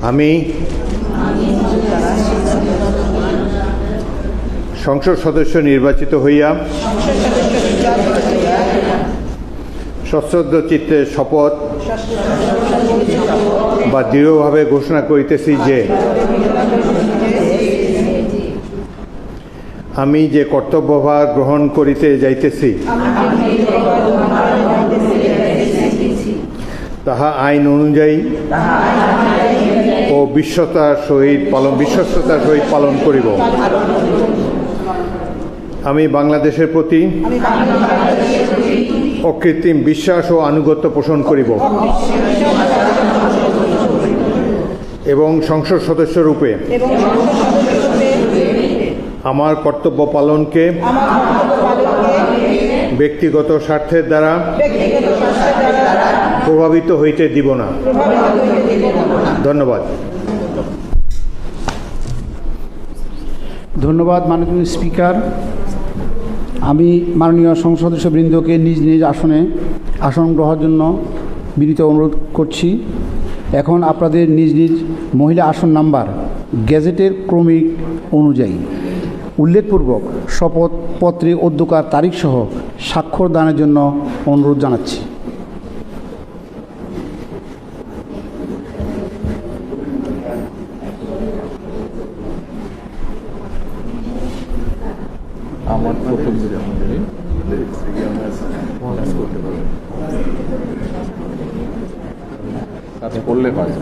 আমি সংসদ সদস্য নির্বাচিত হইয়া সশ্রদ্ধ চিত্তে শপথ বা দৃঢ়ভাবে ঘোষণা করিতেছি যে আমি যে কর্তব্যভার গ্রহণ করিতে যাইতেছি তাহা আইন অনুযায়ী ও বিশ্বস্ততার সহিত পালন করিব। আমি বাংলাদেশের প্রতি অকৃত্রিম বিশ্বাস ও আনুগত্য পোষণ করিব এবং সংসদ সদস্য রূপে আমার কর্তব্য পালনকে ব্যক্তিগত স্বার্থের দ্বারা প্রভাবিত হইতে দিব না। ধন্যবাদ। ধন্যবাদ মাননীয় স্পিকার। আমি মাননীয় সংসদ সদস্যবৃন্দকে নিজ নিজ আসন গ্রহণের জন্য বিনীত অনুরোধ করছি। এখন আপনাদের নিজ নিজ মহিলা আসন নাম্বার গেজেটের ক্রমিক অনুযায়ী উল্লেখপূর্বক শপথপত্রে অধ্যকার তারিখসহ স্বাক্ষর দানের জন্য অনুরোধ জানাচ্ছি। আমার প্রথম কাজ করলে হয়।